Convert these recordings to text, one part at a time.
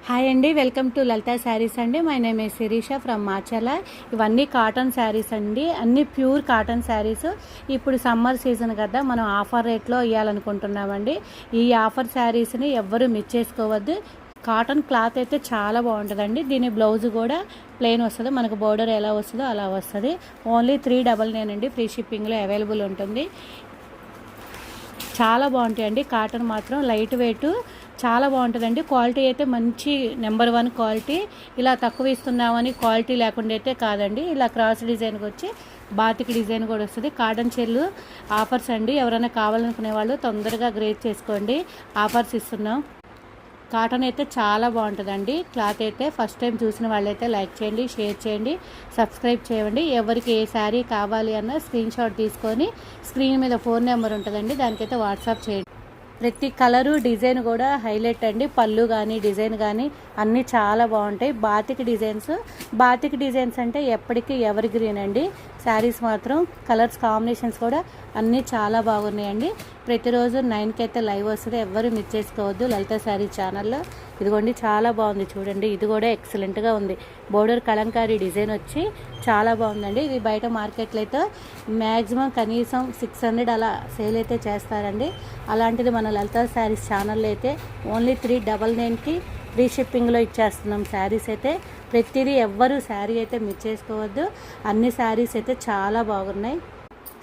Hi అండి, welcome to Lalitha sarees అండి. My name A Sirisha from Macherla. ఇవన్నీ కాటన్ శారీస్ అండి, అన్ని ప్యూర్ కాటన్ శారీస్. ఇప్పుడు సమ్మర్ సీజన్ కదా, మనం ఆఫర్ రేట్లో ఇవ్వాలనుకుంటున్నామండి. ఈ ఆఫర్ శారీస్ని ఎవ్వరూ మిస్ చేసుకోవద్దు. కాటన్ క్లాత్ అయితే చాలా బాగుంటుందండి. దీని బ్లౌజ్ కూడా ప్లెయిన్ వస్తుంది, మనకు బోర్డర్ ఎలా వస్తుందో అలా వస్తుంది. ఓన్లీ 399 అండి, ఫ్రీ షిప్పింగ్లో అవైలబుల్ ఉంటుంది. చాలా బాగుంటాయండి. కాటన్ మాత్రం లైట్ వెయిట్, చాలా బాగుంటుందండి. క్వాలిటీ అయితే మంచి నెంబర్ 1 క్వాలిటీ. ఇలా తక్కువ ఇస్తున్నామని క్వాలిటీ లేకుండా అయితే కాదండి. ఇలా క్రాస్ డిజైన్కి వచ్చి బాతిక్ డిజైన్ కూడా వస్తుంది. కాటన్ చెల్లు ఆఫర్స్ అండి. ఎవరైనా కావాలనుకునే వాళ్ళు తొందరగా గ్రేడ్ చేసుకోండి, ఆఫర్స్ ఇస్తున్నాం. కాటన్ అయితే చాలా బాగుంటుందండి. క్లాత్ అయితే ఫస్ట్ టైం చూసిన వాళ్ళైతే లైక్ చేయండి, షేర్ చేయండి, సబ్స్క్రైబ్ చేయండి. ఎవరికి ఏ శారీ కావాలి అన్న స్క్రీన్ షాట్ తీసుకొని స్క్రీన్ మీద ఫోన్ నెంబర్ ఉంటుందండి, దానికైతే వాట్సాప్ చేయండి. ప్రతి కలరు డిజైన్ కూడా హైలైట్ అండి. పళ్ళు కానీ డిజైన్ కానీ అన్నీ చాలా బాగుంటాయి. బాతిక్ డిజైన్స్ అంటే ఎప్పటికీ ఎవర్ గ్రీన్ అండి. శారీస్ మాత్రం కలర్స్ కాంబినేషన్స్ కూడా అన్నీ చాలా బాగున్నాయండి. ప్రతిరోజు 9కి అయితే లైవ్ వస్తుంది, ఎవ్వరు మిస్ చేసుకోవద్దు లలిత శారీ ఛానల్లో. ఇదిగోండి, చాలా బాగుంది చూడండి. ఇది కూడా ఎక్సలెంట్గా ఉంది. బోర్డర్ కలంకారీ డిజైన్ వచ్చి చాలా బాగుందండి. ఇది బయట మార్కెట్లో అయితే మ్యాక్సిమం కనీసం 600 అలా సేల్ అయితే చేస్తారండి. అలాంటిది మన లలిత శారీస్ ఛానల్లో అయితే ఓన్లీ 399కి ఫ్రీ షిప్పింగ్లో ఇచ్చేస్తున్నాం శారీస్ అయితే. ప్రతిదీ ఎవ్వరూ శారీ అయితే మిస్ చేసుకోవద్దు. అన్ని శారీస్ అయితే చాలా బాగున్నాయి.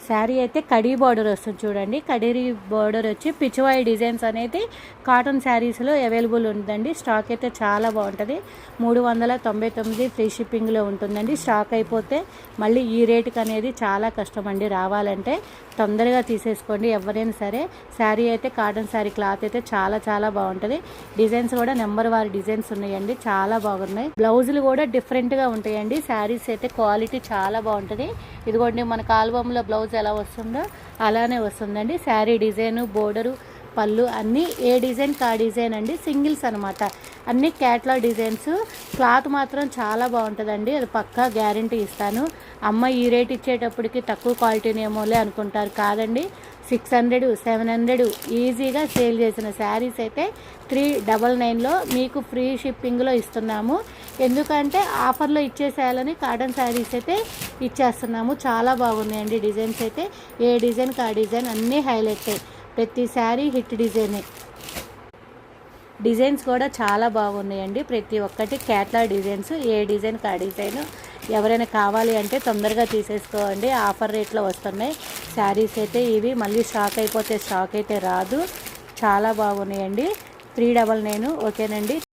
శారీ అయితే కడీ బార్డర్ వస్తుంది చూడండి. కడీ బార్డర్ వచ్చి పిచ్వాయి డిజైన్స్ అనేది కాటన్ శారీస్లో అవైలబుల్ ఉందండి. స్టాక్ అయితే చాలా బాగుంటుంది. 399 ఫ్రీ షిప్పింగ్లో ఉంటుందండి. స్టాక్ అయిపోతే మళ్ళీ ఈ రేటుకి అనేది చాలా కష్టం అండి రావాలంటే. తొందరగా తీసేసుకోండి ఎవరైనా సరే. శారీ అయితే కాటన్ శారీ క్లాత్ అయితే చాలా చాలా బాగుంటుంది. డిజైన్స్ కూడా నెంబర్ 1 డిజైన్స్ ఉన్నాయండి, చాలా బాగున్నాయి. బ్లౌజులు కూడా డిఫరెంట్గా ఉంటాయండి. శారీస్ అయితే క్వాలిటీ చాలా బాగుంటుంది. ఇదిగోండి, మనకు ఆల్బమ్లో బ్లౌజ్ ఎలా వస్తుందో అలానే వస్తుందండి. శారీ డిజైను, బోర్డరు, పళ్ళు అన్నీ ఏ డిజైన్ కా డిజైన్ అండి. సింగిల్స్ అనమాట, అన్నీ క్యాట్లాగ్ డిజైన్స్. క్లాత్ మాత్రం చాలా బాగుంటుందండి, అది పక్కా గ్యారంటీ ఇస్తాను. అమ్మ ఈ రేట్ ఇచ్చేటప్పటికి తక్కువ క్వాలిటీనేమోలే అనుకుంటారు, కాదండి. 600, 700 ఈజీగా సేల్ చేసిన శారీస్ అయితే 399లో మీకు ఫ్రీ షిప్పింగ్లో ఇస్తున్నాము. ఎందుకంటే ఆఫర్లో ఇచ్చేసేయాలని కాటన్ శారీస్ అయితే ఇచ్చేస్తున్నాము. చాలా బాగున్నాయండి డిజైన్స్ అయితే. ఏ డిజైన్ కా డిజైన్ అన్నీ హైలైట్. ప్రతి శారీ హిట్ డిజైనే. డిజైన్స్ కూడా చాలా బాగున్నాయండి. ప్రతి ఒక్కటి క్యాట్లాగ్ డిజైన్స్, ఏ డిజైన్ కా డిజైన్. ఎవరైనా కావాలి అంటే తొందరగా తీసేసుకోండి, ఆఫర్ రేట్లో వస్తున్నాయి శారీస్ అయితే. ఇవి మళ్ళీ స్టాక్ అయిపోతే స్టాక్ అయితే రాదు. చాలా బాగున్నాయండి. 399. ఓకేనండి.